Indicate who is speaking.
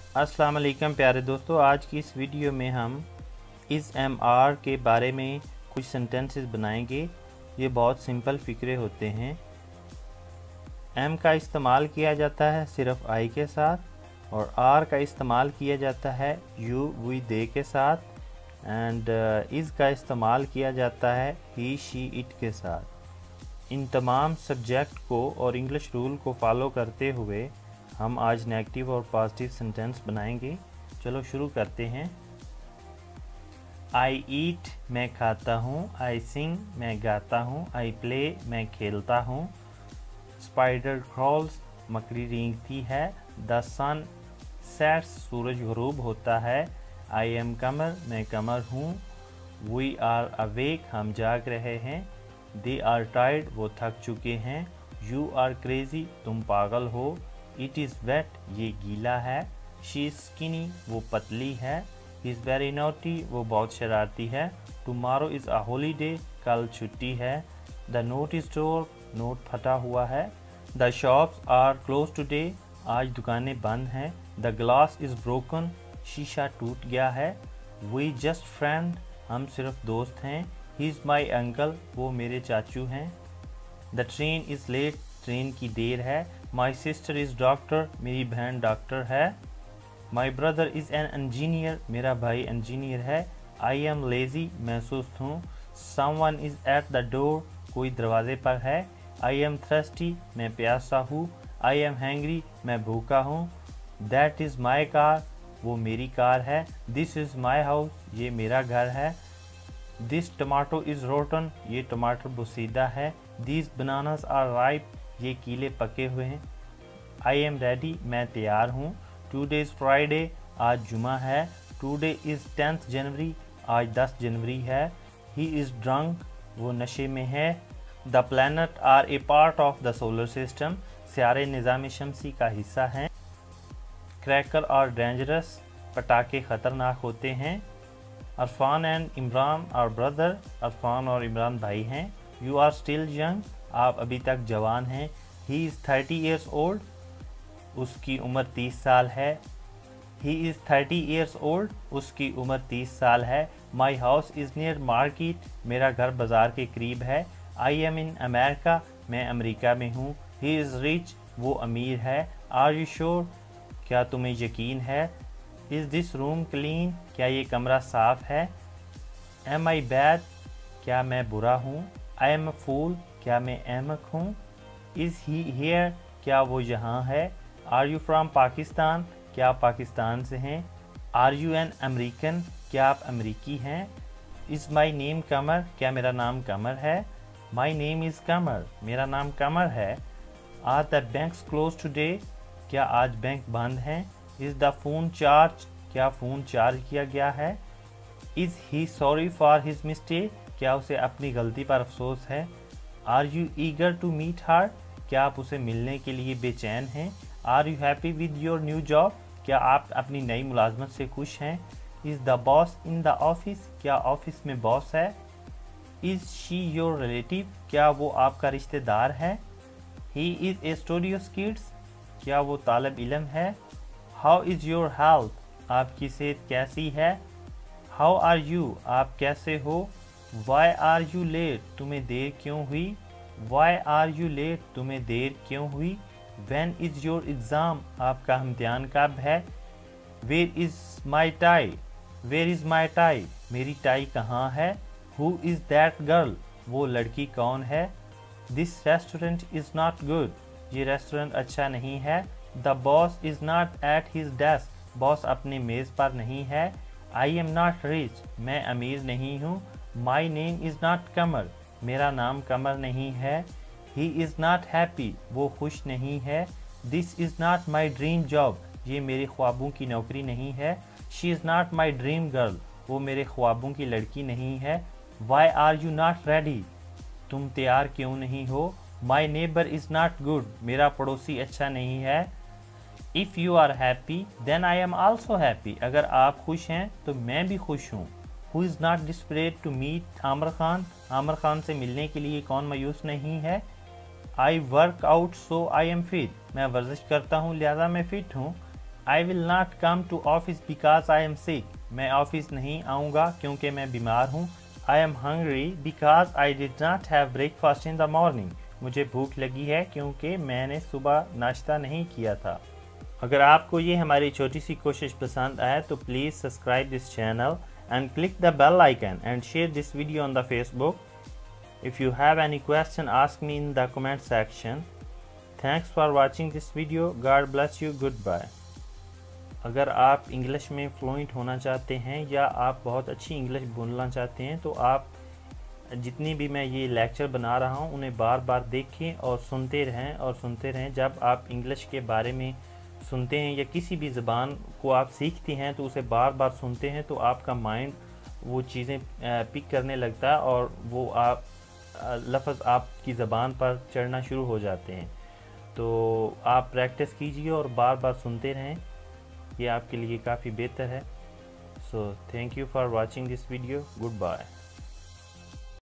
Speaker 1: अस्सलाम वालेकुम प्यारे दोस्तों, आज की इस वीडियो में हम इस एम आर के बारे में कुछ सेंटेंसेस बनाएंगे। ये बहुत सिंपल फ़िक्रे होते हैं। एम का इस्तेमाल किया जाता है सिर्फ आई के साथ और आर का इस्तेमाल किया जाता है यू वी दे के साथ एंड इस का इस्तेमाल किया जाता है ही शी इट के साथ। इन तमाम सब्जेक्ट को और इंग्लिश रूल को फॉलो करते हुए हम आज नेगेटिव और पॉजिटिव सेंटेंस बनाएंगे। चलो शुरू करते हैं। आई ईट मैं खाता हूँ, आई सिंग मैं गाता हूँ, आई प्ले मैं खेलता हूँ, स्पाइडर क्रॉल्स मकड़ी रेंगती है, द सन सेट्स सूरज गरूब होता है, आई एम कमर मैं कमर हूँ, वी आर अवेक हम जाग रहे हैं, दे आर टायर्ड वो थक चुके हैं, यू आर क्रेजी तुम पागल हो, इट इज़ वेट ये गीला है, शी इज़ स्किनी वो पतली है, ही इज़ वेरी नॉटी वो बहुत शरारती है, टुमारो इज़ अ हॉलीडे कल छुट्टी है, the note is torn note फटा हुआ है, the shops are close today आज दुकानें बंद हैं, द ग्लास इज़ ब्रोकन शीशा टूट गया है, वी जस्ट फ्रेंड हम सिर्फ दोस्त हैं, ही इज़ माई अंकल वो मेरे चाचू हैं, the train is late train की देर है, माई सिस्टर इज़ डॉक्टर मेरी बहन डॉक्टर है, my brother is an engineer मेरा भाई इंजीनियर है, आई एम लेज़ी मैं सुस्त हूँ, someone is at the door कोई दरवाजे पर है, आई एम थर्स्टी मैं प्यासा हूँ, आई एम हैंग्री मैं भूखा हूँ, दैट इज़ माई कार वो मेरी कार है, दिस इज़ माई हाउस ये मेरा घर है, दिस टमाटो इज़ रोटन ये टमाटर बोसीदा है, दीज बनानास आर राइप ये कीले पके हुए हैं, आई एम रेडी मैं तैयार हूँ, टुडे इज़ फ्राइडे आज जुमा है, टुडे इज़ 10th जनवरी आज 10 जनवरी है, ही इज़ ड्रंक वो नशे में है, the planet are a part of the solar system सियारे निज़ाम शमसी का हिस्सा हैं, क्रैकर आर डेंजरस पटाखे ख़तरनाक होते हैं, Arfan and Imran are brother Arfan और इमरान भाई हैं, यू आर स्टिल यंग आप अभी तक जवान हैं, ही इज़ 30 ईयर्स ओल्ड उसकी उम्र 30 साल है, ही इज़ 30 ईयर्स ओल्ड उसकी उम्र 30 साल है, my house is near market मेरा घर बाज़ार के करीब है, आई एम इन अमेरिका मैं अमेरिका में हूँ, ही इज़ रिच वो अमीर है, आर यू श्योर क्या तुम्हें यकीन है, इज़ दिस रूम क्लीन क्या ये कमरा साफ़ है, एम आई बैड क्या मैं बुरा हूँ, आई एम अ फूल क्या मैं अहमक हूँ, इज़ ही हेयर क्या वो यहाँ है, आर यू फ्राम पाकिस्तान क्या आप पाकिस्तान से हैं, आर यू एन अमेरिकन क्या आप अमरीकी हैं, इज़ माई नेम कमर क्या मेरा नाम कमर है, माई नेम इज़ कमर मेरा नाम कमर है, are the banks close today क्या आज बैंक बंद हैं, इज़ द फ़ोन चार्ज क्या फ़ोन चार्ज किया गया है, is he sorry for his mistake क्या उसे अपनी गलती पर अफसोस है, are you eager to meet her क्या आप उसे मिलने के लिए बेचैन हैं, are you happy with your new job क्या आप अपनी नई मुलाजमत से खुश हैं, is the boss in the office क्या ऑफिस में बॉस है, इज़ शी योर रिलेटिव क्या वो आपका रिश्तेदार है, he is a studios kids क्या वो तालब इलम है, हाउ इज़ योर हेल्थ आपकी सेहत कैसी है, हाउ आर यू आप कैसे हो, वाई आर यू लेट तुम्हें देर क्यों हुई, वाई आर यू लेट तुम्हें देर क्यों हुई, व्हेन इज़ योर एग्ज़ाम आपका इम्तिहान कब है, where is my tie where is my tie मेरी टाई कहाँ है, हु इज़ दैट गर्ल वो लड़की कौन है, this restaurant is not good ये रेस्टोरेंट अच्छा नहीं है, the boss is not at his desk boss अपने मेज़ पर नहीं है, आई एम नॉट रिच मैं अमीर नहीं हूँ, माई नेम इज़ नॉट कमर मेरा नाम कमर नहीं है, ही इज़ नॉट हैप्पी वो खुश नहीं है, this is not my dream job ये मेरे ख्वाबों की नौकरी नहीं है, she is not my dream girl वो मेरे ख्वाबों की लड़की नहीं है, why are you not ready तुम तैयार क्यों नहीं हो, my neighbour is not good मेरा पड़ोसी अच्छा नहीं है, if you are happy then I am also happy अगर आप खुश हैं तो मैं भी खुश हूँ, who is not desperate to meet Aamir Khan से मिलने के लिए कौन मायूस नहीं है, I work out so I am fit मैं वर्जिश करता हूँ लिहाजा मैं फिट हूँ, I will not come to office because I am sick. मैं ऑफिस नहीं आऊँगा क्योंकि मैं बीमार हूँ. I am hungry because I did not have breakfast in the morning. मुझे भूख लगी है क्योंकि मैंने सुबह नाश्ता नहीं किया था. अगर आपको ये हमारी छोटी सी कोशिश पसंद आए तो please subscribe this channel and click the bell icon and share this video on the Facebook. If you have any question, ask me in the comment section. Thanks for watching this video. God bless you. Goodbye. अगर आप English में fluent होना चाहते हैं या आप बहुत अच्छी इंग्लिश बोलना चाहते हैं तो आप जितनी भी मैं ये लेक्चर बना रहा हूँ उन्हें बार बार देखें और सुनते रहें. जब आप इंग्लिश के बारे में सुनते हैं या किसी भी ज़बान को आप सीखते हैं तो उसे बार बार सुनते हैं तो आपका माइंड वो चीज़ें पिक करने लगता है और वो आप लफ्ज़ आपकी ज़बान पर चढ़ना शुरू हो जाते हैं. तो आप प्रैक्टिस कीजिए और बार बार सुनते रहें, ये आपके लिए काफ़ी बेहतर है. So thank you for watching this video. Good bye.